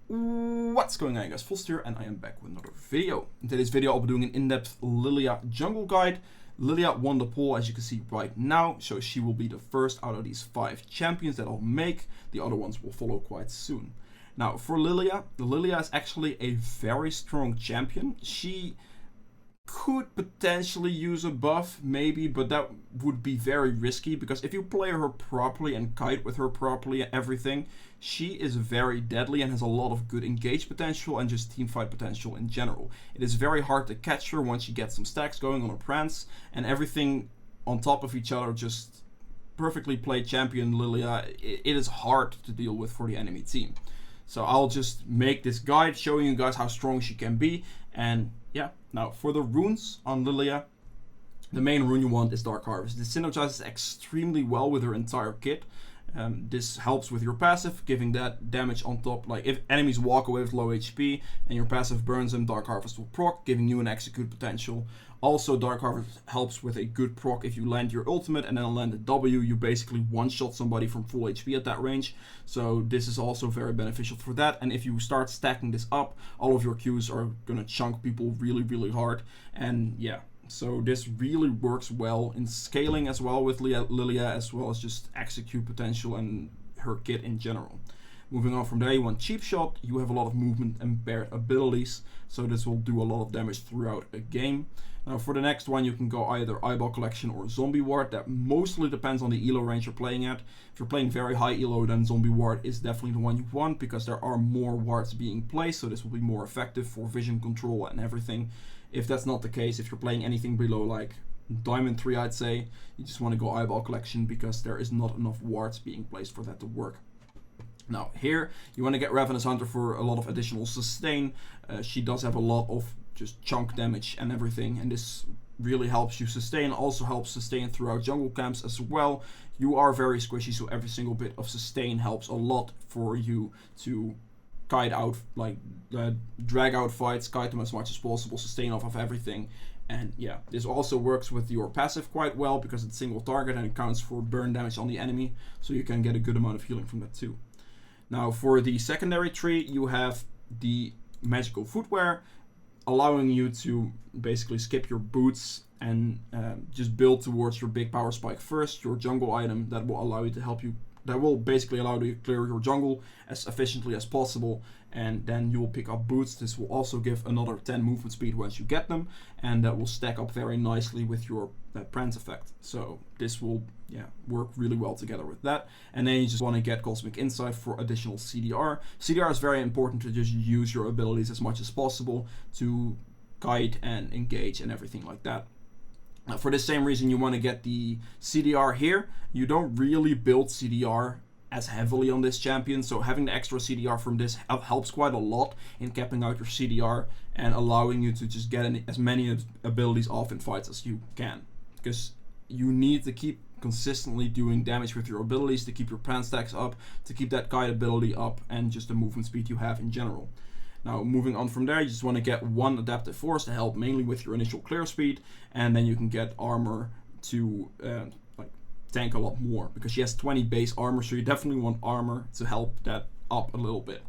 What's going on, guys? Fullst here, and I am back with another video. In today's video, I'll be doing an in-depth Lillia Jungle guide. Lillia won the poll, as you can see right now, so she will be the first out of these 5 champions that I'll make. The other ones will follow quite soon. Now, for Lillia, Lillia is actually a very strong champion. She could potentially use a buff, maybe, but that would be very risky, because if you play her properly and kite with her properly and everything, she is very deadly and has a lot of good engage potential and just teamfight potential in general. It is very hard to catch her once you get some stacks going on her prance and everything on top of each other. Just perfectly played champion Lillia, it is hard to deal with for the enemy team. So I'll just make this guide showing you guys how strong she can be. And yeah, now for the runes on Lillia, the main rune you want is Dark Harvest. This synergizes extremely well with her entire kit. This helps with your passive, giving that damage on top. Like if enemies walk away with low HP and your passive burns them, Dark Harvest will proc, giving you an execute potential. Also, Dark Harvest helps with a good proc if you land your ultimate and then land a W. You basically one-shot somebody from full HP at that range. So this is also very beneficial for that. And if you start stacking this up, all of your Qs are gonna chunk people really, really hard. And yeah. So this really works well in scaling as well with Lillia, as well as just execute potential and her kit in general. Moving on from there, you want Cheap Shot. You have a lot of movement and paired abilities, so this will do a lot of damage throughout a game. Now for the next one, you can go either Eyeball Collection or Zombie Ward. That mostly depends on the elo range you're playing at. If you're playing very high elo, then Zombie Ward is definitely the one you want, because there are more wards being placed, so this will be more effective for vision control and everything. If that's not the case, if you're playing anything below like Diamond 3, I'd say, you just want to go Eyeball Collection, because there is not enough wards being placed for that to work. Now here, you want to get Ravenous Hunter for a lot of additional sustain. She does have a lot of just chunk damage and everything, and this really helps you sustain. Also helps sustain throughout jungle camps as well. You are very squishy, so every single bit of sustain helps a lot for you to kite out, like drag out fights, kite them as much as possible, sustain off of everything. And yeah, this also works with your passive quite well, because it's single target and it counts for burn damage on the enemy, so you can get a good amount of healing from that too. Now for the secondary tree, you have the magical footwear, allowing you to basically skip your boots and just build towards your big power spike first, your jungle item that will allow you to help you. That will basically allow you to clear your jungle as efficiently as possible, and then you will pick up boots. This will also give another 10 movement speed once you get them, and that will stack up very nicely with your prance effect. So this will work really well together with that. And then you just want to get Cosmic Insight for additional CDR. CDR is very important to just use your abilities as much as possible to guide and engage and everything like that. For the same reason, you want to get the CDR here. You don't really build CDR as heavily on this champion, so having the extra CDR from this helps quite a lot in capping out your CDR and allowing you to just get as many abilities off in fights as you can, because you need to keep consistently doing damage with your abilities to keep your prance stacks up, to keep that guide ability up, and just the movement speed you have in general. Now moving on from there, you just want to get 1 Adaptive Force to help mainly with your initial clear speed, and then you can get armor to like tank a lot more, because she has 20 base armor, so you definitely want armor to help that up a little bit.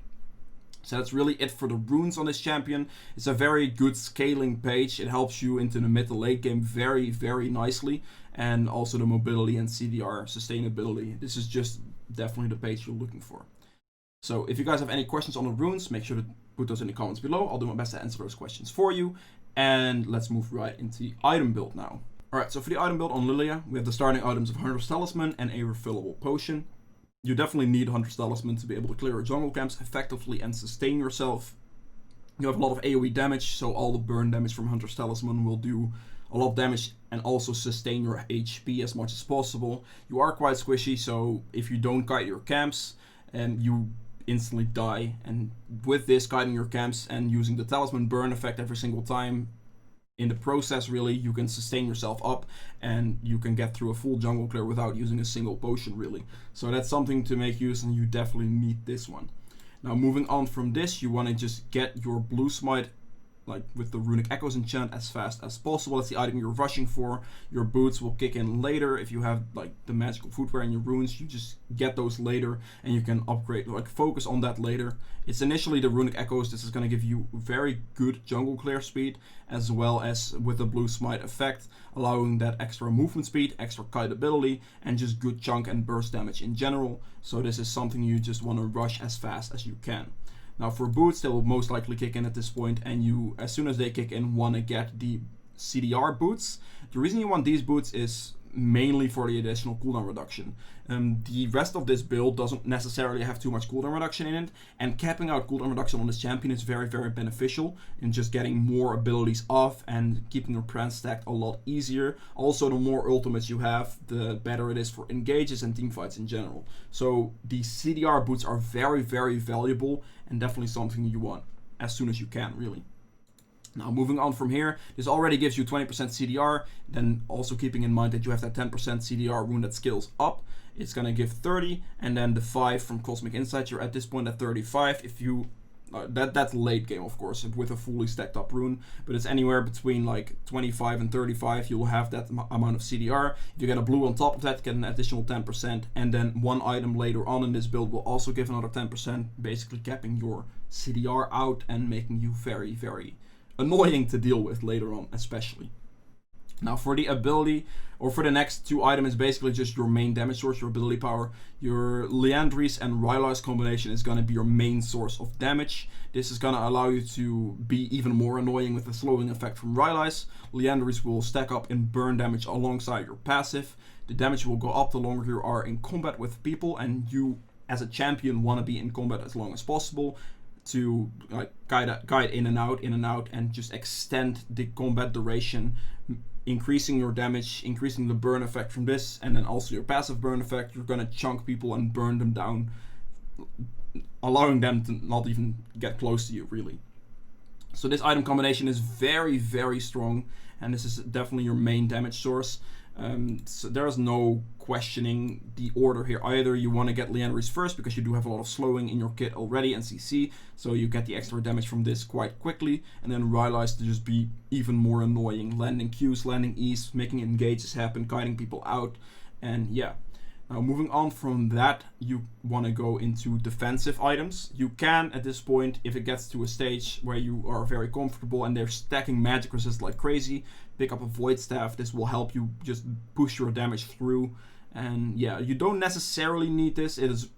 So that's really it for the runes on this champion. It's a very good scaling page. It helps you into the mid to late game very, very nicely, and also the mobility and CDR sustainability. This is just definitely the page you're looking for. So if you guys have any questions on the runes, make sure to put those in the comments below. I'll do my best to answer those questions for you. And let's move right into the item build now. Alright, so for the item build on Lillia, we have the starting items of Hunter's Talisman and a refillable potion. You definitely need Hunter's Talisman to be able to clear your jungle camps effectively and sustain yourself. You have a lot of AoE damage, so all the burn damage from Hunter's Talisman will do a lot of damage and also sustain your HP as much as possible. You are quite squishy, so if you don't kite your camps, you instantly die, and with this, guiding your camps and using the talisman burn effect every single time, in the process really, you can sustain yourself up and you can get through a full jungle clear without using a single potion really. So that's something to make use, and you definitely need this one. Now moving on from this, you want to just get your blue smite like with the Runic Echoes enchant as fast as possible. That's the item you're rushing for. Your boots will kick in later. If you have like the magical footwear and your runes, you just get those later and you can upgrade, like focus on that later. It's initially the Runic Echoes. This is going to give you very good jungle clear speed, as well as with the Blue Smite effect, allowing that extra movement speed, extra kite ability, and just good chunk and burst damage in general. So this is something you just want to rush as fast as you can. Now for boots, they will most likely kick in at this point, and you, as soon as they kick in, want to get the CDR boots. The reason you want these boots is mainly for the additional cooldown reduction. The rest of this build doesn't necessarily have too much cooldown reduction in it, and capping out cooldown reduction on this champion is very, very beneficial in just getting more abilities off and keeping your prance stacked a lot easier. Also, the more ultimates you have, the better it is for engages and teamfights in general. So the CDR boots are very, very valuable and definitely something you want as soon as you can, really. Now moving on from here, this already gives you 20% CDR, then also keeping in mind that you have that 10% CDR rune that scales up, it's going to give 30, and then the 5 from Cosmic Insight, you're at this point at 35. If you, that's late game of course, with a fully stacked up rune, but it's anywhere between like 25 and 35, you'll have that amount of CDR. If you get a blue on top of that, get an additional 10%, and then one item later on in this build will also give another 10%, basically capping your CDR out and making you very, very annoying to deal with later on, especially. Now for the ability, or for the next two items, is basically just your main damage source, your ability power. Your Liandry's and Rylai's combination is going to be your main source of damage. This is going to allow you to be even more annoying with the slowing effect from Rylai's. Liandry's will stack up in burn damage alongside your passive. The damage will go up the longer you are in combat with people, and you as a champion want to be in combat as long as possible to like guide in and out, and just extend the combat duration, increasing your damage, increasing the burn effect from this, and then also your passive burn effect. You're gonna chunk people and burn them down, allowing them to not even get close to you, really. So this item combination is very, very strong, and this is definitely your main damage source. So there's no questioning the order here either. You want to get Liandry's first because you do have a lot of slowing in your kit already and CC, so you get the extra damage from this quite quickly, and then Rylai's to just be even more annoying, landing Qs, landing E's, making engages happen, kiting people out, and yeah. Now moving on from that, you want to go into defensive items. You can at this point, if it gets to a stage where you are very comfortable and they're stacking magic resist like crazy, pick up a Void Staff. This will help you just push your damage through. And yeah, you don't necessarily need this. It is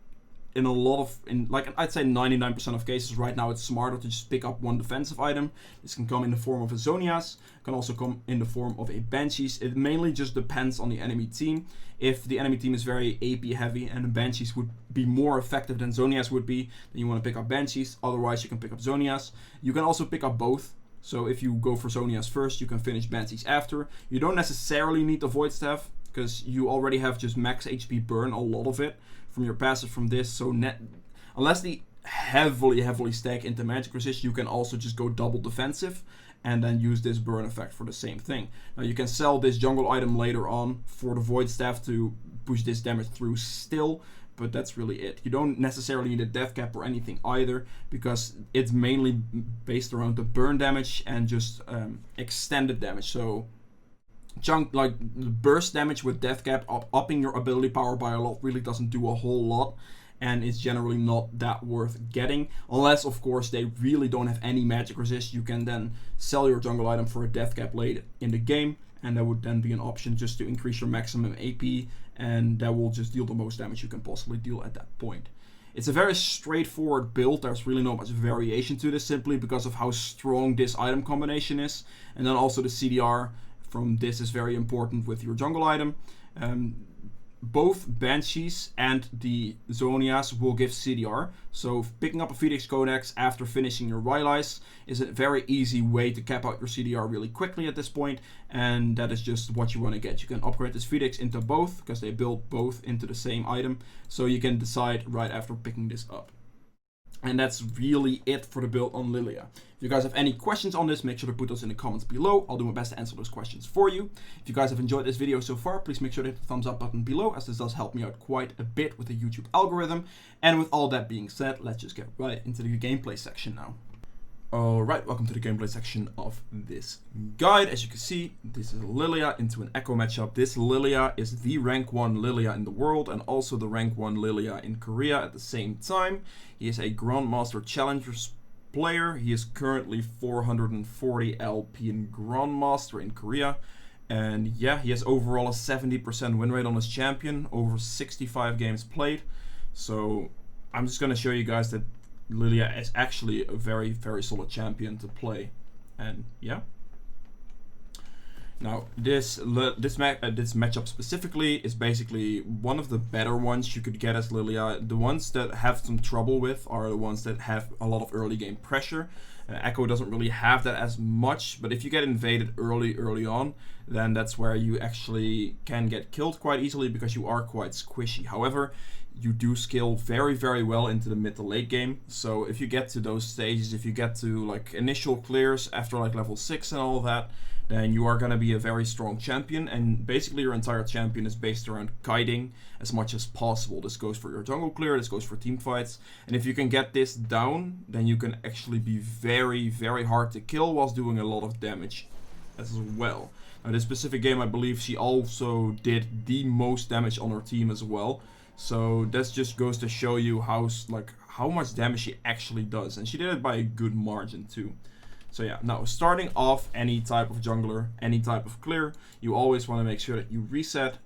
in a lot of, like I'd say 99% of cases right now, it's smarter to just pick up one defensive item. This can come in the form of a Zonias, can also come in the form of a Banshees. It mainly just depends on the enemy team. If the enemy team is very AP heavy and the Banshees would be more effective than Zonias would be, then you want to pick up Banshees. Otherwise you can pick up Zonias. You can also pick up both. So if you go for Zonias first, you can finish Banshees after. You don't necessarily need the Void Staff, because you already have just max HP burn, a lot of it, from your passive from this. So unless they heavily stack into magic resist, you can also just go double defensive and then use this burn effect for the same thing. Now you can sell this jungle item later on for the Void Staff to push this damage through still, but that's really it. You don't necessarily need a death cap or anything either, because it's mainly based around the burn damage and just extended damage. So chunk, like burst damage with death cap, upping your ability power by a lot really doesn't do a whole lot, and it's generally not that worth getting, unless of course they really don't have any magic resist. You can then sell your jungle item for a death cap late in the game, and that would then be an option just to increase your maximum AP, and that will just deal the most damage you can possibly deal at that point. It's a very straightforward build. There's really not much variation to this, simply because of how strong this item combination is, and then also the CDR from this is very important with your jungle item. Both Banshees and the Zonias will give CDR, so picking up a Phoenix Codex after finishing your Rylai's is a very easy way to cap out your CDR really quickly at this point, and that is just what you want to get. You can upgrade this Phoenix into both, because they build both into the same item, so you can decide right after picking this up. And that's really it for the build on Lillia. If you guys have any questions on this, make sure to put those in the comments below. I'll do my best to answer those questions for you. If you guys have enjoyed this video so far, please make sure to hit the thumbs up button below, as this does help me out quite a bit with the YouTube algorithm. And with all that being said, let's just get right into the gameplay section now. Alright, welcome to the gameplay section of this guide. As you can see, this is Lillia into an Echo matchup. This Lillia is the rank 1 Lillia in the world and also the rank 1 Lillia in Korea at the same time. He is a Grandmaster Challengers player. He is currently 440 LP in Grandmaster in Korea. And yeah, he has overall a 70% win rate on his champion, over 65 games played. So I'm just going to show you guys that Lillia is actually a very, very solid champion to play. And yeah. Now this matchup specifically is basically one of the better ones you could get as Lillia. The ones that have some trouble with are the ones that have a lot of early game pressure. Echo doesn't really have that as much, but if you get invaded early on, then that's where you actually can get killed quite easily because you are quite squishy. However, you do scale very, very well into the mid to late game. So if you get to those stages, if you get to like initial clears after like level 6 and all that, then you are going to be a very strong champion, and basically your entire champion is based around kiting as much as possible. This goes for your jungle clear, this goes for team fights, and if you can get this down, then you can actually be very, very hard to kill whilst doing a lot of damage as well. Now this specific game, I believe she also did the most damage on her team as well. So that just goes to show you how much damage she actually does, and she did it by a good margin too. So yeah, now starting off any type of jungler, any type of clear, you always want to make sure that you reset,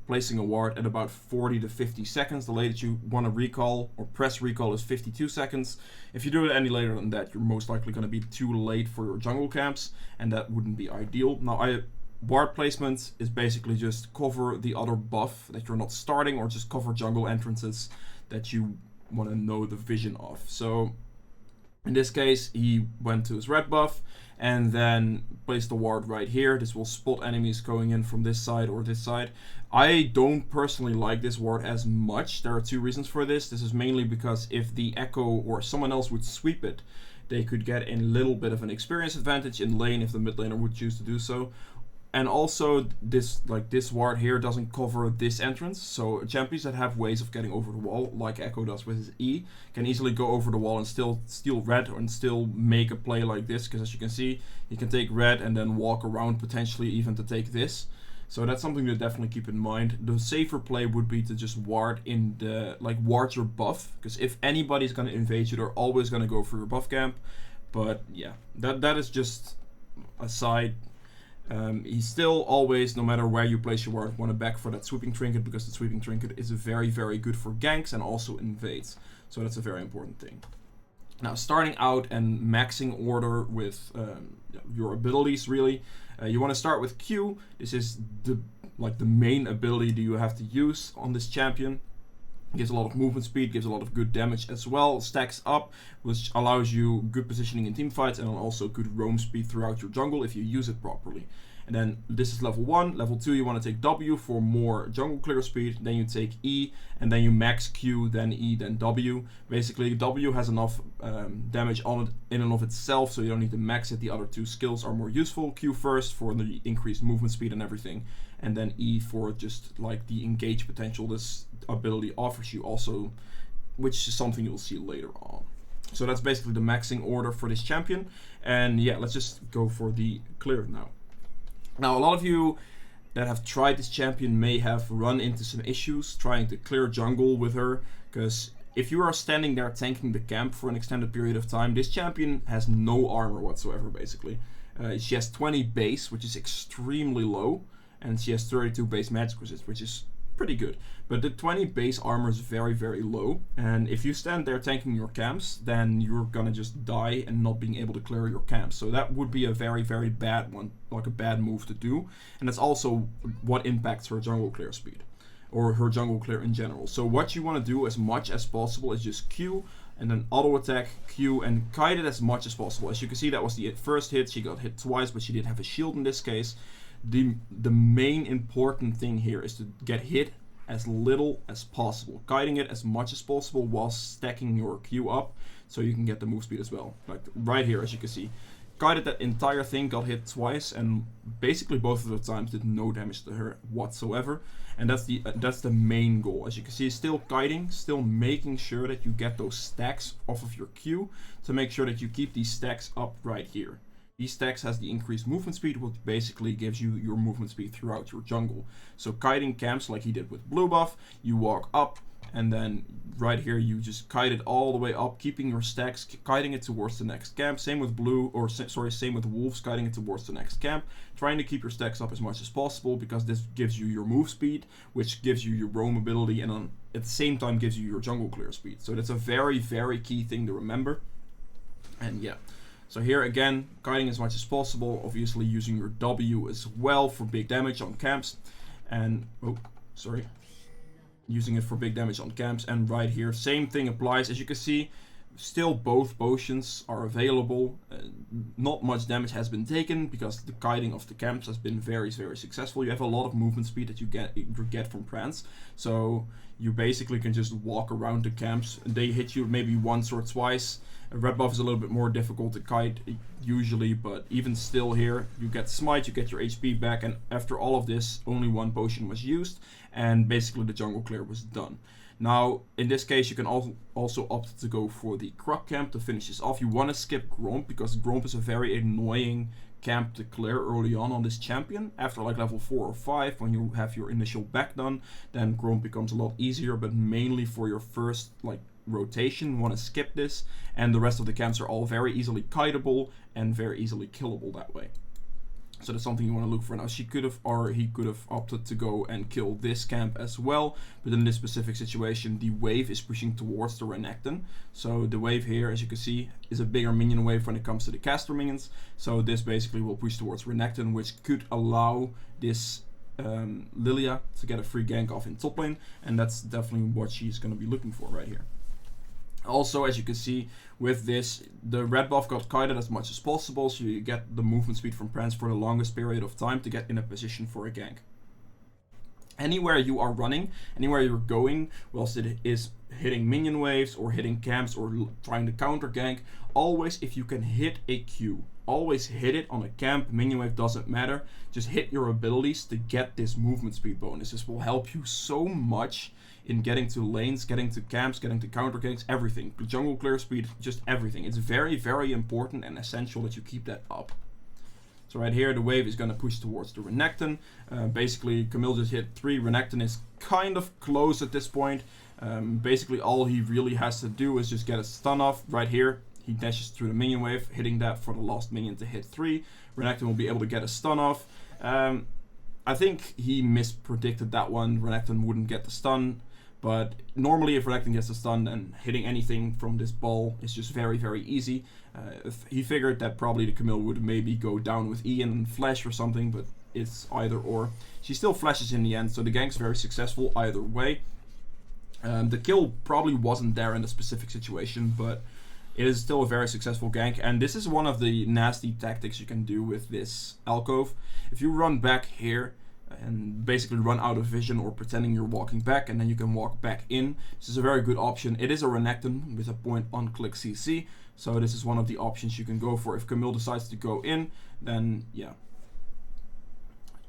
placing a ward at about 40 to 50 seconds. The latest you want to recall or press recall is 52 seconds. If you do it any later than that, you're most likely going to be too late for your jungle camps, and that wouldn't be ideal. Now ward placement is basically just cover the other buff that you're not starting, or just cover jungle entrances that you want to know the vision of. So in this case, he went to his red buff and then placed the ward right here. This will spot enemies going in from this side or this side. I don't personally like this ward as much. There are two reasons for this. This is mainly because if the Echo or someone else would sweep it, they could get a little bit of an experience advantage in lane if the mid laner would choose to do so. And also, this ward here doesn't cover this entrance, so champions that have ways of getting over the wall, like Echo does with his E, can easily go over the wall and still steal red and still make a play like this, because as you can see, he can take red and then walk around potentially even to take this. So that's something to definitely keep in mind. The safer play would be to just ward in the, ward your buff, because if anybody's going to invade you, they're always going to go for your buff camp. But yeah, that is just a side. He's still always, no matter where you place your ward, want to back for that sweeping trinket, because the sweeping trinket is very, very good for ganks and also invades. So that's a very important thing. Now, starting out and maxing order with your abilities, really, you want to start with Q. This is the main ability that you have to use on this champion. Gives a lot of movement speed, gives a lot of good damage as well, stacks up, which allows you good positioning in team fights and also good roam speed throughout your jungle if you use it properly. And then this is level 1. Level 2, you want to take W for more jungle clear speed, then you take E, and then you max Q, then E, then W. Basically, W has enough damage on it in and of itself, so you don't need to max it. The other two skills are more useful. Q first for the increased movement speed and everything, and then E for just like the engage potential this ability offers you also, which is something you'll see later on. So that's basically the maxing order for this champion. And yeah, let's just go for the clear now. Now, a lot of you that have tried this champion may have run into some issues trying to clear jungle with her, because if you are standing there tanking the camp for an extended period of time, this champion has no armor whatsoever, basically. She has 20 base, which is extremely low, and she has 32 base magic resist, which is pretty good. But the 20 base armor is very, very low, and if you stand there tanking your camps, then you're gonna just die and not being able to clear your camps. So that would be a very, very bad one, like a bad move to do, and that's also what impacts her jungle clear speed, or her jungle clear in general. So what you want to do as much as possible is just Q, and then auto attack, Q, and kite it as much as possible. As you can see, that was the first hit. She got hit twice, but she did have a shield in this case. The main important thing here is to get hit as little as possible, guiding it as much as possible while stacking your Q up so you can get the move speed as well. Like right here, as you can see, kited that entire thing, got hit twice, and basically both of the times did no damage to her whatsoever. And that's the main goal. As you can see, still kiting, still making sure that you get those stacks off of your queue to make sure that you keep these stacks up right here. These stacks has the increased movement speed, which basically gives you your movement speed throughout your jungle. So kiting camps like he did with blue buff, you walk up, and then right here you just kite it all the way up, keeping your stacks, kiting it towards the next camp. Same with blue, or same with wolves, kiting it towards the next camp. Trying to keep your stacks up as much as possible, because this gives you your move speed, which gives you your roam ability, and at the same time gives you your jungle clear speed. So that's a very, very key thing to remember. And yeah. So here again, kiting as much as possible, obviously using your W as well for big damage on camps. And, using it for big damage on camps. And right here, same thing applies. As you can see, still both potions are available. Not much damage has been taken because the kiting of the camps has been very, very successful. You have a lot of movement speed that you get from Prance. So you basically can just walk around the camps. They hit you maybe once or twice. Red buff is a little bit more difficult to kite usually, but even still here, you get smite, you get your HP back, and after all of this, only one potion was used, and basically the jungle clear was done. Now, in this case, you can also opt to go for the Krug camp to finish this off. You want to skip Gromp, because Gromp is a very annoying camp to clear early on this champion. After like level 4 or 5, when you have your initial back done, then Gromp becomes a lot easier, but mainly for your first like rotation, want to skip this, and the rest of the camps are all very easily kiteable and very easily killable that way. So that's something you want to look for. Now she could have, or he could have opted to go and kill this camp as well, but in this specific situation the wave is pushing towards the Renekton. So the wave here, as you can see, is a bigger minion wave when it comes to the caster minions. So this basically will push towards Renekton, which could allow this Lillia to get a free gank off in top lane, and that's definitely what she's going to be looking for right here. Also, as you can see with this, the red buff got kited as much as possible, so you get the movement speed from Prance for the longest period of time to get in a position for a gank. Anywhere you are running, anywhere you're going, whilst it is hitting minion waves or hitting camps or trying to counter gank, always, if you can hit a Q, always hit it on a camp, minion wave, doesn't matter. Just hit your abilities to get this movement speed bonus. This will help you so much in getting to lanes, getting to camps, getting to counter ganks, everything. Jungle clear speed, just everything. It's very, very important and essential that you keep that up. So right here, the wave is going to push towards the Renekton. Basically, Camille just hit 3. Renekton is kind of close at this point. Basically, all he really has to do is just get a stun off. Right here, he dashes through the minion wave, hitting that for the last minion to hit 3. Renekton will be able to get a stun off. I think he mispredicted that one. Renekton wouldn't get the stun. But normally if Renekton gets a stun, then hitting anything from this ball is just very, very easy. He figured that probably the Camille would maybe go down with Ian and flash or something, but it's either or. She still flashes in the end, so the gank's very successful either way. The kill probably wasn't there in the specific situation, but it is still a very successful gank. And this is one of the nasty tactics you can do with this alcove. If you run back here, and basically run out of vision or pretending you're walking back, and then you can walk back in. This is a very good option. It is a Renekton with a point on click CC, so this is one of the options you can go for. If Camille decides to go in, then yeah,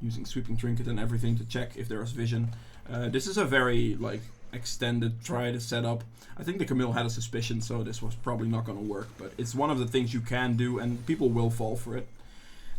using sweeping trinket and everything to check if there is vision. This is a very like extended try to set up. I think the Camille had a suspicion, so this was probably not going to work, but it's one of the things you can do and people will fall for it.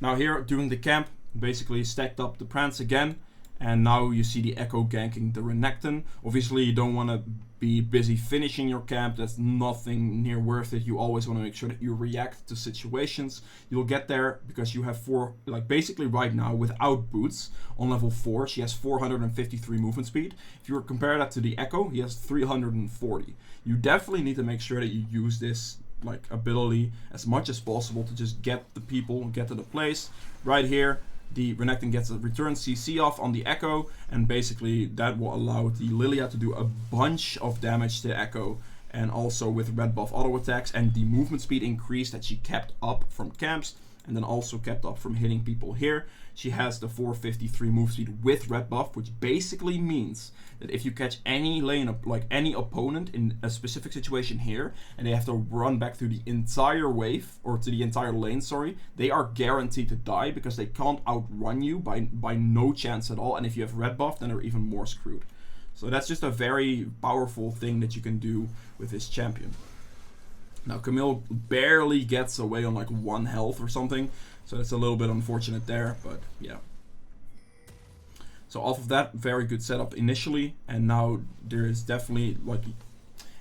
Now here during the camp, basically stacked up the Prance again, and now you see the Echo ganking the Renekton. Obviously you don't want to be busy finishing your camp, that's nothing near worth it. You always want to make sure that you react to situations. You'll get there because you have 4, like basically right now without boots on level 4, she has 453 movement speed. If you compare that to the Echo, he has 340. You definitely need to make sure that you use this like ability as much as possible to just get the people, get to the place. Right here, the Renekton gets a return CC off on the Echo, and basically that will allow the Lillia to do a bunch of damage to the Echo, and also with red buff auto attacks and the movement speed increase that she kept up from camps, and then also kept up from hitting people here. She has the 453 move speed with red buff, which basically means that if you catch any lane up, like any opponent in a specific situation here, and they have to run back through the entire wave, or to the entire lane, sorry, they are guaranteed to die because they can't outrun you by no chance at all. And if you have red buff, then they're even more screwed. So that's just a very powerful thing that you can do with this champion. Now Camille barely gets away on like 1 health or something, so that's a little bit unfortunate there, but yeah. So off of that, very good setup initially, and now there is definitely like,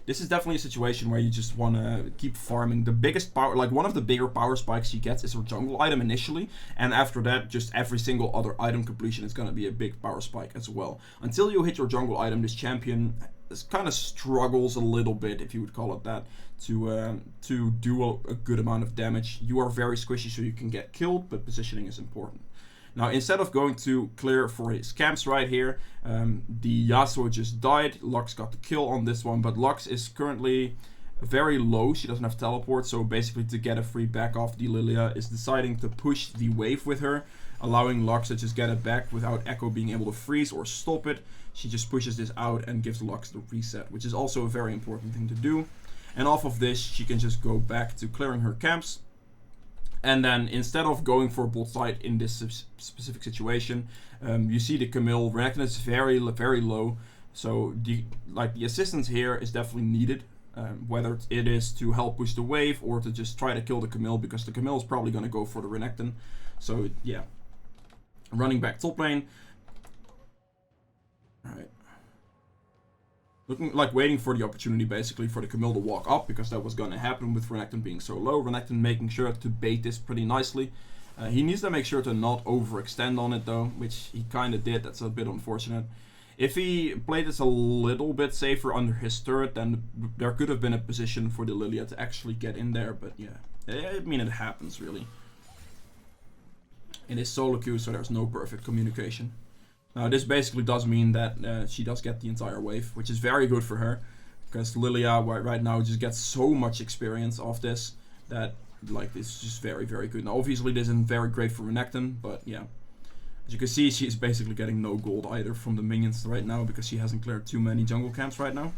this is definitely a situation where you just want to keep farming. The biggest power, like one of the bigger power spikes she gets is her jungle item initially, and after that, just every single other item completion is going to be a big power spike as well. Until you hit your jungle item, this champion kind of struggles a little bit, if you would call it that, to do a good amount of damage. You are very squishy, so you can get killed, but positioning is important. Now, instead of going to clear for his camps right here, the Yasuo just died. Lux got the kill on this one, but Lux is currently very low. She doesn't have teleport, so basically to get a free back off, the Lillia is deciding to push the wave with her, allowing Lux to just get it back without Echo being able to freeze or stop it. She just pushes this out and gives Lux the reset, which is also a very important thing to do. And off of this, she can just go back to clearing her camps. And then instead of going for bot side in this specific situation, you see the Camille Renekton is very low. So the assistance here is definitely needed, whether it is to help push the wave or to just try to kill the Camille, because the Camille is probably going to go for the Renekton. So yeah, running back top lane. Alright. Looking like waiting for the opportunity basically for the Camille to walk up, because that was going to happen with Renekton being so low. Renekton making sure to bait this pretty nicely. He needs to make sure to not overextend on it though, which he kind of did. That's a bit unfortunate. If he played this a little bit safer under his turret, then there could have been a position for the Lillia to actually get in there, but yeah. I mean, it happens really. It is solo queue, so there's no perfect communication. Now this basically does mean that she does get the entire wave, which is very good for her, because Lillia right now just gets so much experience off this that like it's just very good. Now obviously this isn't very great for Renekton, but yeah. As you can see, she's basically getting no gold either from the minions right now, because she hasn't cleared too many jungle camps right now.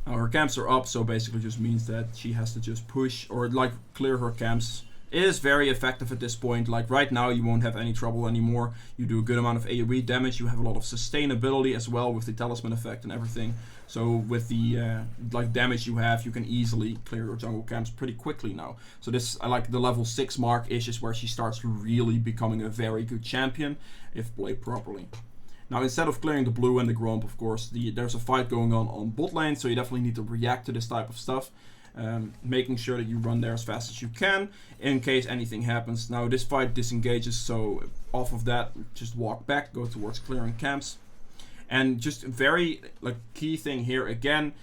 Now her camps are up, so basically just means that she has to just push or like clear her camps. It is very effective at this point. Like right now you won't have any trouble anymore. You do a good amount of AoE damage. You have a lot of sustainability as well with the talisman effect and everything. So with the like damage you have, you can easily clear your jungle camps pretty quickly now. So this, I like the level 6 mark-ish is where she starts really becoming a very good champion if played properly. Now instead of clearing the blue and the Gromp, of course, there's a fight going on bot lane, so you definitely need to react to this type of stuff. Making sure that you run there as fast as you can in case anything happens. Now this fight disengages, so off of that just walk back, go towards clearing camps. And just very like key thing here again,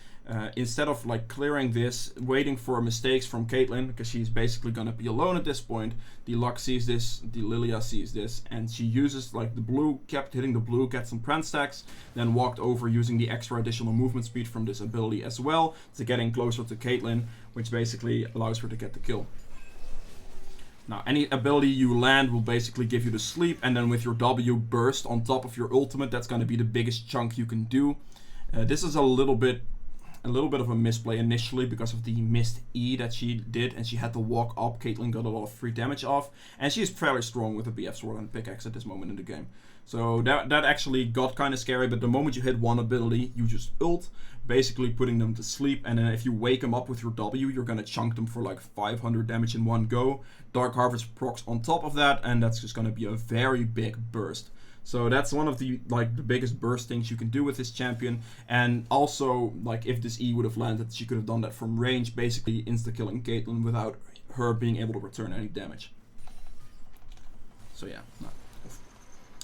instead of like clearing this, waiting for mistakes from Caitlyn, because she's basically gonna be alone at this point. The Lux sees this, the Lillia sees this, and she uses like the blue, kept hitting the blue, get some prent stacks, then walked over using the extra additional movement speed from this ability as well to getting closer to Caitlyn, which basically allows her to get the kill. Now any ability you land will basically give you the sleep, and then with your W burst on top of your ultimate, that's going to be the biggest chunk you can do. This is a little bit of a misplay initially because of the missed E that she did, and she had to walk up. Caitlyn got a lot of free damage off, and she's fairly strong with a BF sword and pickaxe at this moment in the game. So that actually got kind of scary, but the moment you hit one ability, you just ult, basically putting them to sleep, and then if you wake them up with your W, you're gonna chunk them for like 500 damage in one go. Dark Harvest procs on top of that, and that's just gonna be a very big burst. So that's one of the the biggest burst things you can do with this champion. And also, like, if this E would have landed, she could have done that from range, basically insta-killing Caitlyn without her being able to return any damage. So yeah,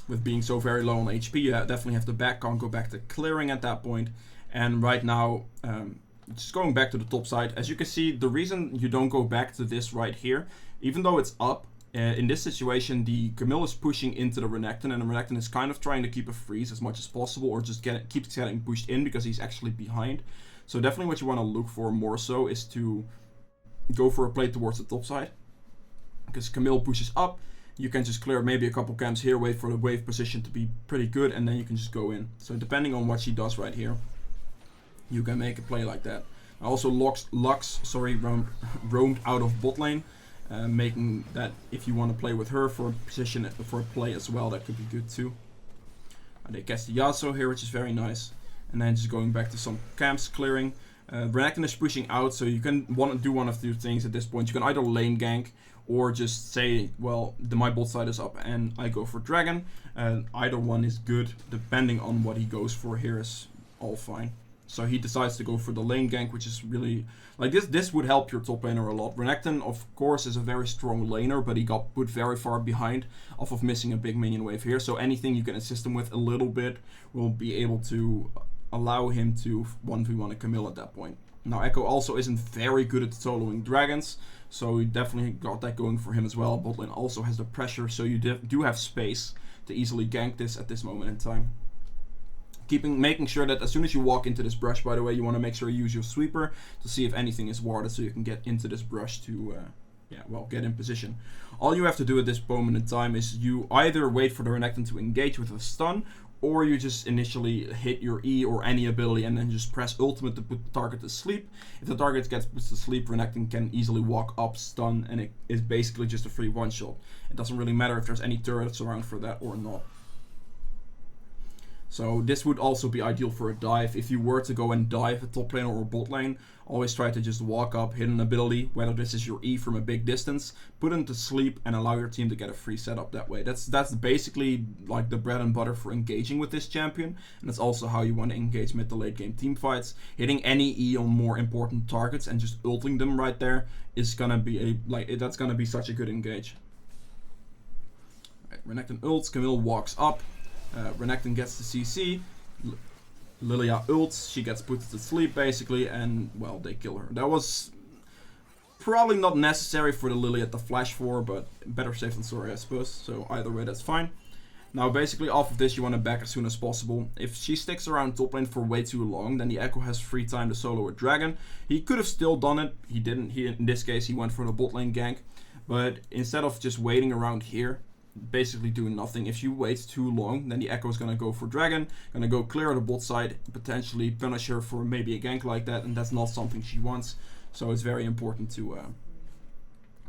with being so very low on HP, you definitely have to go back to clearing at that point. And right now, just going back to the top side, as you can see, the reason you don't go back to this right here, even though it's up, in this situation, the Camille is pushing into the Renekton, and the Renekton is kind of trying to keep a freeze as much as possible, or just keeps getting pushed in because he's actually behind. So definitely what you want to look for more so is to go for a play towards the top side. because Camille pushes up. You can just clear maybe a couple camps here, wait for the wave position to be pretty good, and then you can just go in. So depending on what she does right here, you can make a play like that. Also Lux roamed out of bot lane, making that if you want to play with her for a position, for a play as well, that could be good too. They cast the Yasuo here, which is very nice. And then just going back to some camps clearing. Renekton is pushing out, so you can do one of two things at this point. You can either lane gank, or just say, well, my bot side is up and I go for Dragon. Either one is good, depending on what he goes for here is all fine. So he decides to go for the lane gank, which is really, like this would help your top laner a lot. Renekton, of course, is a very strong laner, but he got put very far behind off of missing a big minion wave here. So anything you can assist him with a little bit will be able to allow him to 1v1 a Camille at that point. Now Echo also isn't very good at soloing dragons, so you definitely got that going for him as well. Botlane also has the pressure, so you do have space to easily gank this at this moment in time. Making sure that as soon as you walk into this brush, by the way, you want to make sure you use your sweeper to see if anything is warded, so you can get into this brush to, get in position. All you have to do at this moment in time is you either wait for the Renekton to engage with a stun, or you just initially hit your E or any ability and then just press ultimate to put the target to sleep. If the target gets put to sleep, Renekton can easily walk up, stun, and it is basically just a free one-shot. It doesn't really matter if there's any turrets around for that or not. So this would also be ideal for a dive. If you were to go and dive a top lane or a bot lane, always try to just walk up, hit an ability, whether this is your E from a big distance, put them to sleep and allow your team to get a free setup that way. That's basically like the bread and butter for engaging with this champion, and that's also how you want to engage mid to late game team fights. Hitting any E on more important targets and just ulting them right there is gonna be that's gonna be such a good engage. Right, Renekton ults, Camille walks up. Renekton gets the CC, Lillia ults, she gets put to sleep basically, and well, they kill her. That was probably not necessary for the Lillia to flash for, but better safe than sorry, I suppose. So either way, that's fine. Now basically off of this, you want to back as soon as possible. If she sticks around top lane for way too long, then the Echo has free time to solo a dragon. He could have still done it, he didn't. In this case, he went for the bot lane gank, but instead of just waiting around here, basically doing nothing, if you wait too long, then the Echo is going to go for Dragon, going to go clear the bot side, potentially punish her for maybe a gank like that, and that's not something she wants. So it's very important to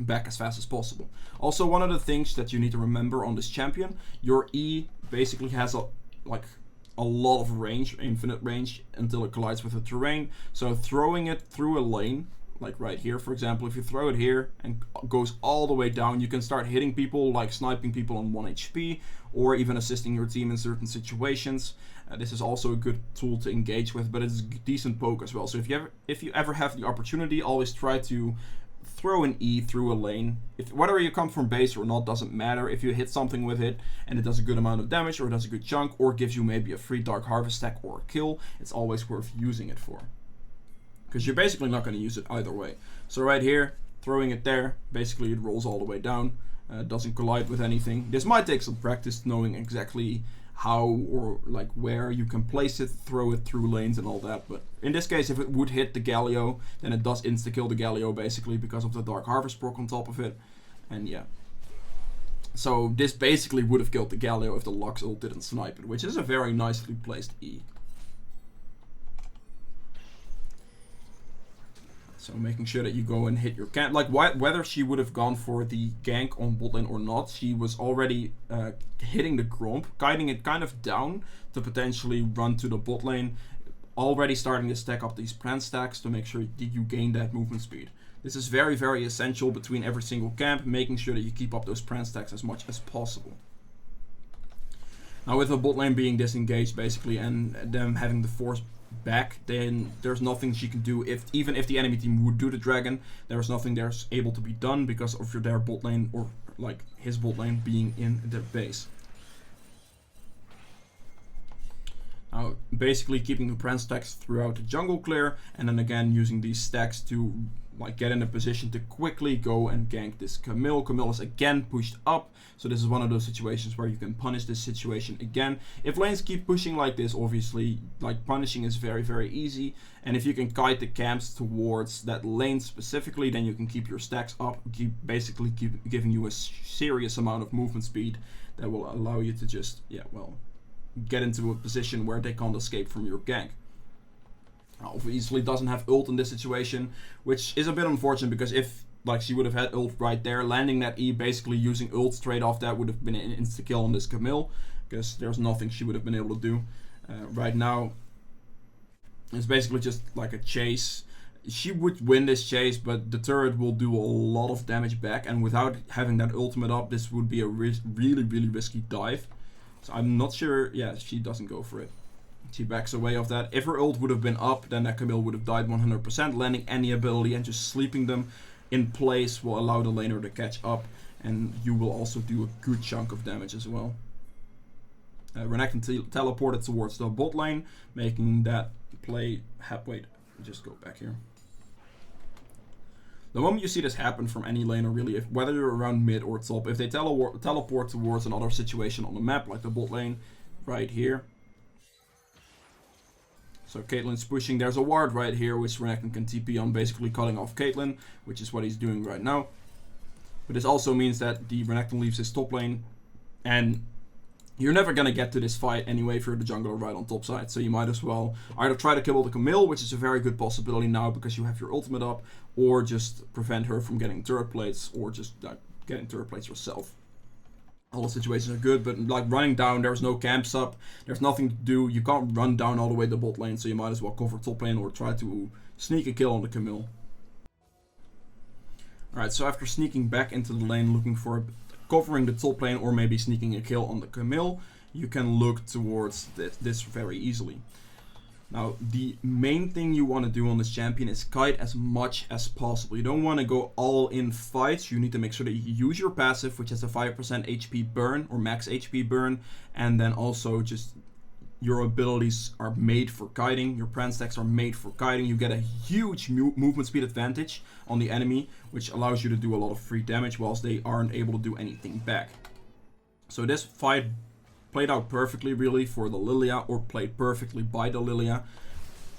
back as fast as possible. Also, one of the things that you need to remember on this champion, your E basically has a lot of range, infinite range, until it collides with the terrain. So throwing it through a lane, like right here, for example, if you throw it here and goes all the way down, you can start hitting people, like sniping people on 1 HP, or even assisting your team in certain situations. This is also a good tool to engage with, but it's a decent poke as well. So if you ever have the opportunity, always try to throw an E through a lane. Whether you come from base or not doesn't matter. If you hit something with it and it does a good amount of damage, or it does a good chunk, or gives you maybe a free Dark Harvest stack or a kill, it's always worth using it for, because you're basically not going to use it either way. So right here, throwing it there, basically it rolls all the way down, doesn't collide with anything. This might take some practice, knowing exactly how or like where you can place it, throw it through lanes and all that, but in this case, if it would hit the Galio, then it does insta-kill the Galio basically because of the Dark Harvest proc on top of it, and yeah. So this basically would have killed the Galio if the Lux ult didn't snipe it, which is a very nicely placed E. So making sure that you go and hit your camp, like whether she would have gone for the gank on bot lane or not, she was already hitting the Gromp, guiding it kind of down to potentially run to the bot lane, already starting to stack up these plant stacks to make sure that you gain that movement speed. This is very, very essential between every single camp, making sure that you keep up those plant stacks as much as possible. Now with the bot lane being disengaged basically and them having the force back, then there's nothing she can do. Even if the enemy team would do the dragon, there's nothing there's able to be done because of their bot lane, or like his bot lane being in their base. Now basically keeping the plant stacks throughout the jungle clear, and then again using these stacks to like get in a position to quickly go and gank this Camille. Camille is again pushed up, so this is one of those situations where you can punish this situation again. If lanes keep pushing like this, obviously, like punishing is very, very easy. And if you can kite the camps towards that lane specifically, then you can keep your stacks up, basically giving you a serious amount of movement speed that will allow you to just, yeah, well, get into a position where they can't escape from your gank. Obviously doesn't have ult in this situation, which is a bit unfortunate, because if like she would have had ult right there, landing that E, basically using ult straight off that would have been an insta kill on this Camille, because there's nothing she would have been able to do. Right now it's basically just like a chase. She would win this chase, but the turret will do a lot of damage back, and without having that ultimate up, this would be a really risky dive. So I'm not sure. Yeah, she doesn't go for it. She backs away of that. If her ult would have been up, then that Camille would have died 100%. Landing any ability and just sleeping them in place will allow the laner to catch up, and you will also do a good chunk of damage as well. Renekton teleported towards the bot lane, making that play wait, just go back here. The moment you see this happen from any laner, really, whether you're around mid or top, if they teleport towards another situation on the map, like the bot lane right here. So Caitlyn's pushing, there's a ward right here, which Renekton can TP on, basically cutting off Caitlyn, which is what he's doing right now. But this also means that the Renekton leaves his top lane, and you're never going to get to this fight anyway if you're the jungler right on top side, so you might as well either try to kill the Camille, which is a very good possibility now because you have your ultimate up, or just prevent her from getting turret plates, or just getting turret plates yourself. All the situations are good, but like running down, there's no camps up, there's nothing to do, you can't run down all the way to bot lane, so you might as well cover top lane or try to sneak a kill on the Camille. Alright, so after sneaking back into the lane, looking for covering the top lane or maybe sneaking a kill on the Camille, you can look towards this very easily. Now, the main thing you want to do on this champion is kite as much as possible. You don't want to go all in fights. You need to make sure that you use your passive, which has a 5% HP burn or max HP burn, and then also just your abilities are made for kiting. Your pran stacks are made for kiting. You get a huge movement speed advantage on the enemy, which allows you to do a lot of free damage whilst they aren't able to do anything back. So this fight played out perfectly really for the Lillia, or played perfectly by the Lillia.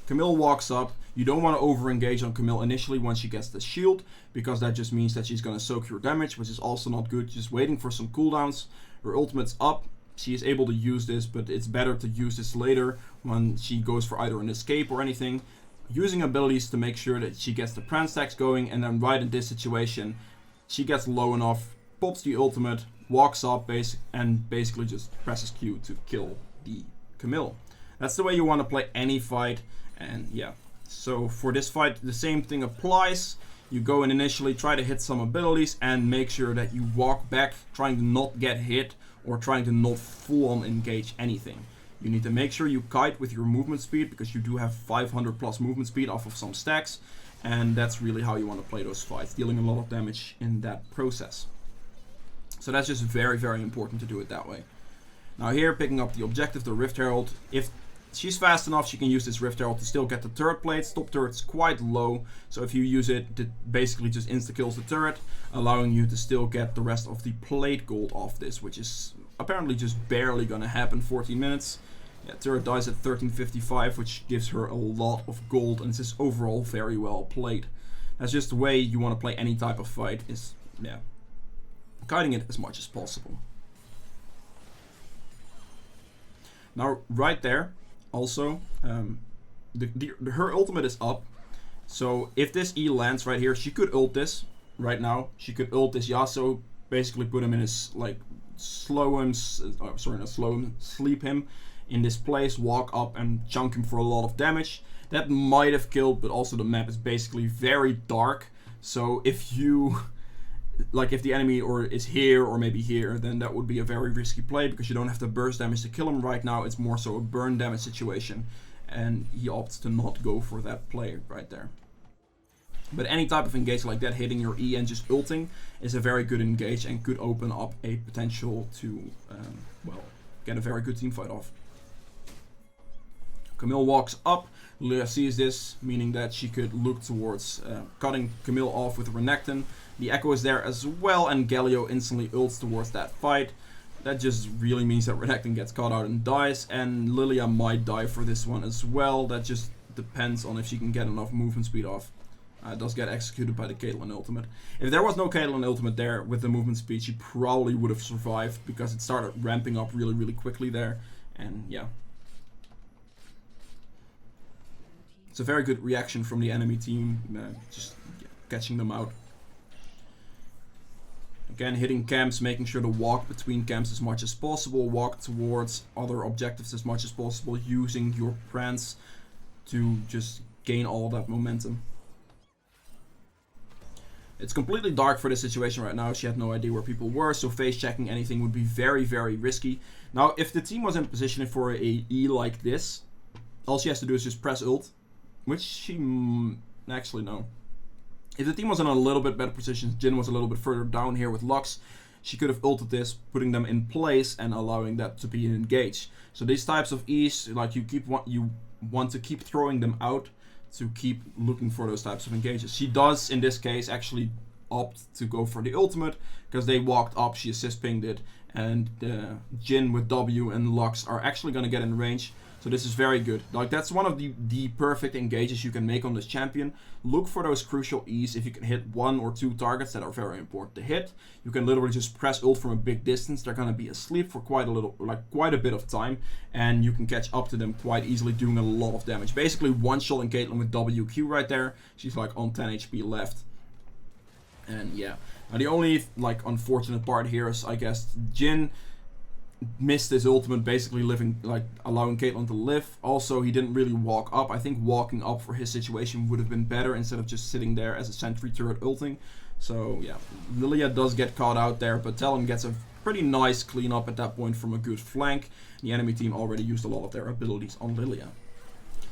Camille walks up. You don't want to over engage on Camille initially once she gets the shield, because that just means that she's going to soak your damage, which is also not good. Just waiting for some cooldowns. Her ultimate's up. She is able to use this, but it's better to use this later when she goes for either an escape or anything. Using abilities to make sure that she gets the pran stacks going, and then right in this situation, she gets low enough, pops the ultimate, walks up and basically just presses Q to kill the Camille. That's the way you want to play any fight, and yeah. So for this fight, the same thing applies. You go and initially try to hit some abilities and make sure that you walk back, trying to not get hit or trying to not full on engage anything. You need to make sure you kite with your movement speed, because you do have 500 plus movement speed off of some stacks, and that's really how you want to play those fights, dealing a lot of damage in that process. So that's just very, very important to do it that way. Now here, picking up the objective, the Rift Herald. If she's fast enough, she can use this Rift Herald to still get the turret plates. Top turret's quite low, so if you use it, it basically just insta-kills the turret, allowing you to still get the rest of the plate gold off this, which is apparently just barely gonna happen. 14 minutes. Yeah, turret dies at 1355, which gives her a lot of gold, and this is overall very well played. That's just the way you want to play any type of fight, is, yeah, kiting it as much as possible. Now, right there, also, her ultimate is up. So if this E lands right here, she could ult this right now. She could ult this Yasuo, basically put him in his, like, sleep him in this place, walk up and chunk him for a lot of damage. That might have killed, but also the map is basically very dark. So if you, like, if the enemy is here or maybe here, then that would be a very risky play, because you don't have the burst damage to kill him right now. It's more so a burn damage situation, and he opts to not go for that play right there. But any type of engage like that, hitting your E and just ulting, is a very good engage and could open up a potential to, well, get a very good team fight off. Camille walks up. Lillia sees this, meaning that she could look towards cutting Camille off with Renekton. The Echo is there as well, and Galio instantly ults towards that fight. That just really means that Renekton gets caught out and dies, and Lillia might die for this one as well. That just depends on if she can get enough movement speed off. It does get executed by the Caitlyn ultimate. If there was no Caitlyn ultimate there with the movement speed, she probably would have survived because it started ramping up really, really quickly there. And yeah. It's a very good reaction from the enemy team, just catching them out. Again, hitting camps, making sure to walk between camps as much as possible, walk towards other objectives as much as possible, using your prance to just gain all that momentum. It's completely dark for this situation right now. She had no idea where people were, so face checking anything would be very, very risky. Now, if the team was in position for a E like this, all she has to do is just press ult, which she actually no. If the team was in a little bit better position, Jhin was a little bit further down here with Lux, she could have ulted this, putting them in place and allowing that to be engaged. So these types of E's, like you want to keep throwing them out to keep looking for those types of engages. She does, in this case, actually opt to go for the ultimate, because they walked up, she assist pinged it, and Jhin with W and Lux are actually going to get in range. So this is very good. Like, that's one of the perfect engages you can make on this champion. Look for those crucial E's. If you can hit 1 or 2 targets that are very important to hit, you can literally just press ult from a big distance. They're gonna be asleep for quite a bit of time, and you can catch up to them quite easily, doing a lot of damage. Basically, one shot in Caitlyn with WQ right there. She's like on 10 HP left. And yeah, now the only like unfortunate part here is, I guess, Jhin missed his ultimate, basically allowing Caitlyn to live. Also, he didn't really walk up. I think walking up for his situation would have been better instead of just sitting there as a sentry turret ulting. So yeah, Lillia does get caught out there, but Talon gets a pretty nice cleanup at that point from a good flank. The enemy team already used a lot of their abilities on Lillia.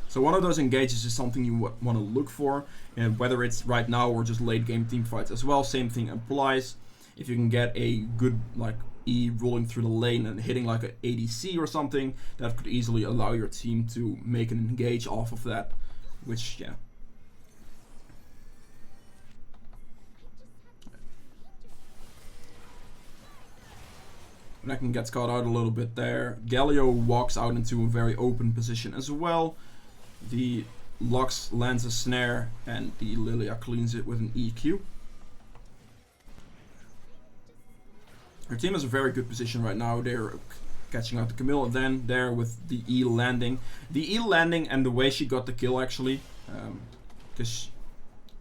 So one of those engages is something you want to look for, and whether it's right now or just late game team fights as well, same thing applies. If you can get a good like E rolling through the lane and hitting like an ADC or something, that could easily allow your team to make an engage off of that, which yeah. Renekton gets caught out a little bit there. Galio walks out into a very open position as well. The Lux lands a snare and the Lillia cleans it with an EQ. Her team is a very good position right now. They're catching out the Camille, and then there with the E landing. The E landing and the way she got the kill actually, because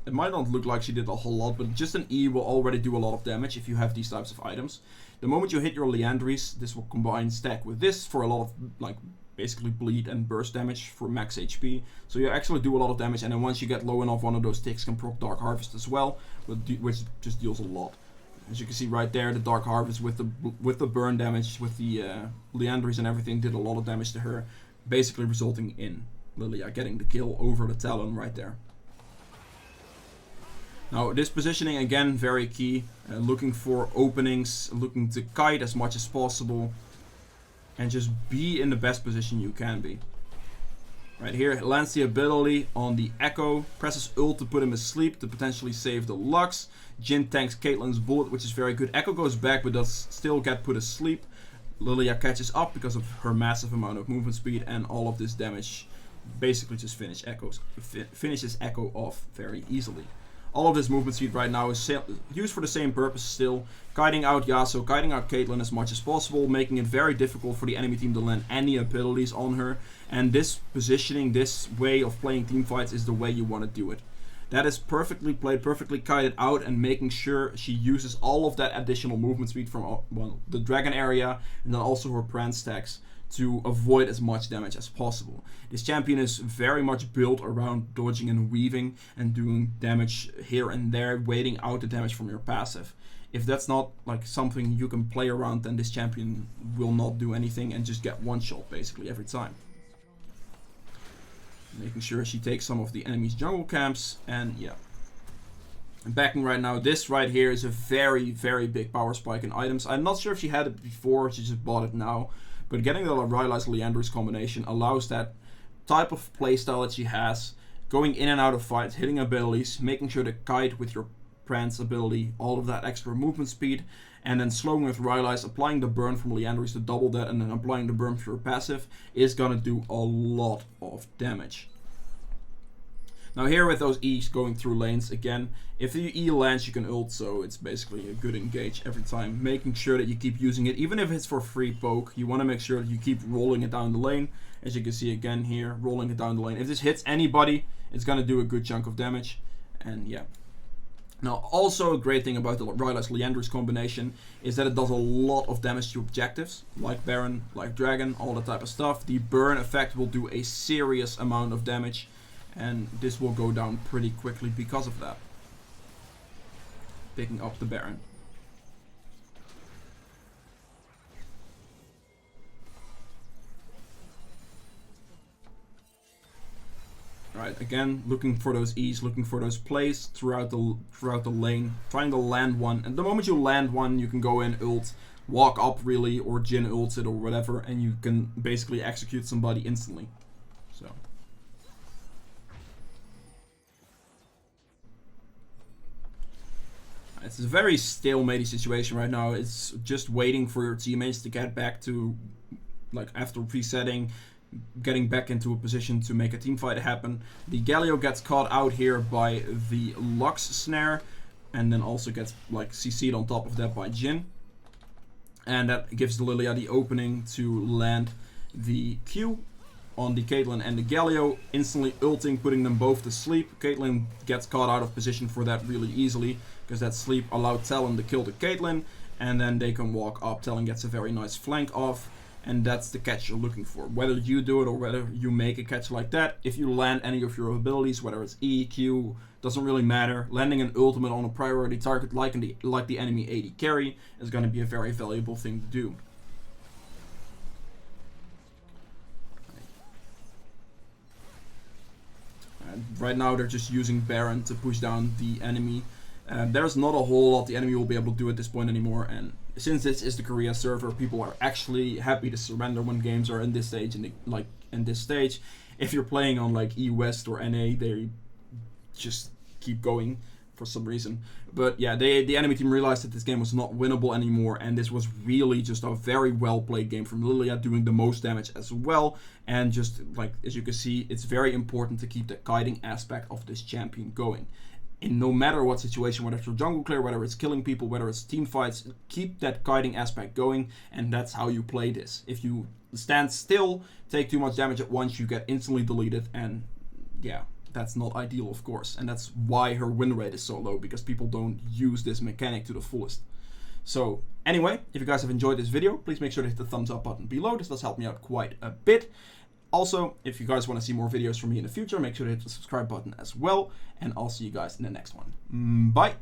it might not look like she did a whole lot, but just an E will already do a lot of damage if you have these types of items. The moment you hit your Liandry's, this will combine stack with this for a lot of like basically bleed and burst damage for max HP. So you actually do a lot of damage, and then once you get low enough, one of those ticks can proc Dark Harvest as well, which just deals a lot. As you can see right there, the Dark Harvest with the burn damage, with the Liandry's and everything, did a lot of damage to her, basically resulting in Lillia getting the kill over the Talon right there. Now this positioning again very key, looking for openings, looking to kite as much as possible, and just be in the best position you can be. Right here, it lands the ability on the Echo, presses ult to put him asleep to potentially save the Lux. Jhin tanks Caitlyn's bullet, which is very good. Echo goes back but does still get put asleep. Lillia catches up because of her massive amount of movement speed, and all of this damage basically just finishes Echo off very easily. All of this movement speed right now is used for the same purpose still. Kiting out Yasuo, kiting out Caitlyn as much as possible, making it very difficult for the enemy team to land any abilities on her. And this positioning, this way of playing team fights is the way you want to do it. That is perfectly played, perfectly kited out, and making sure she uses all of that additional movement speed from the dragon area, and then also her prance stacks, to avoid as much damage as possible. This champion is very much built around dodging and weaving and doing damage here and there, waiting out the damage from your passive. If that's not like something you can play around, then this champion will not do anything and just get one shot basically every time. Making sure she takes some of the enemy's jungle camps, and yeah. And backing right now, this right here is a very, very big power spike in items. I'm not sure if she had it before, she just bought it now. But getting the Rylai's Liandry's combination allows that type of playstyle that she has, going in and out of fights, hitting abilities, making sure to kite with your Prance ability, all of that extra movement speed, and then slowing with Rylai's, applying the burn from Liandry's to double that, and then applying the burn for your passive is gonna do a lot of damage. Now here with those E's going through lanes, again, if the E lands you can ult, so it's basically a good engage every time, making sure that you keep using it, even if it's for free poke, you want to make sure that you keep rolling it down the lane, as you can see again here, rolling it down the lane. If this hits anybody, it's gonna do a good chunk of damage, and yeah. Now, also a great thing about the Rylai's Liandry's combination is that it does a lot of damage to objectives, like Baron, like Dragon, all that type of stuff. The burn effect will do a serious amount of damage, and this will go down pretty quickly because of that. Picking up the Baron. Right, again, looking for those E's, looking for those plays throughout the lane, trying to land one. And the moment you land one, you can go in, ult, walk up really, or Jhin ults it or whatever, and you can basically execute somebody instantly. So. It's a very stalemate situation right now. It's just waiting for your teammates to get back to, like, after resetting, getting back into a position to make a team fight happen. The Galio gets caught out here by the Lux snare, and then also gets like CC'd on top of that by Jhin. And that gives the Lillia the opening to land the Q on the Caitlyn and the Galio, instantly ulting, putting them both to sleep. Caitlyn gets caught out of position for that really easily, because that sleep allowed Talon to kill the Caitlyn, and then they can walk up. Talon gets a very nice flank off. And that's the catch you're looking for. Whether you do it or whether you make a catch like that, if you land any of your abilities, whether it's E, Q, doesn't really matter. Landing an ultimate on a priority target like the enemy AD carry is going to be a very valuable thing to do. And right now they're just using Baron to push down the enemy. There's not a whole lot the enemy will be able to do at this point anymore, and since this is the Korea server, people are actually happy to surrender when games are in this stage. If you're playing on like E West or NA, they just keep going for some reason. But yeah, the enemy team realized that this game was not winnable anymore, and this was really just a very well played game from Lillia, doing the most damage as well. And just like as you can see, it's very important to keep the kiting aspect of this champion going. In no matter what situation, whether it's your jungle clear, whether it's killing people, whether it's team fights, keep that kiting aspect going, and that's how you play this. If you stand still, take too much damage at once, you get instantly deleted, and yeah, that's not ideal, of course. And that's why her win rate is so low, because people don't use this mechanic to the fullest. So anyway, if you guys have enjoyed this video, please make sure to hit the thumbs up button below. This does help me out quite a bit. Also, if you guys want to see more videos from me in the future, make sure to hit the subscribe button as well. And I'll see you guys in the next one. Bye!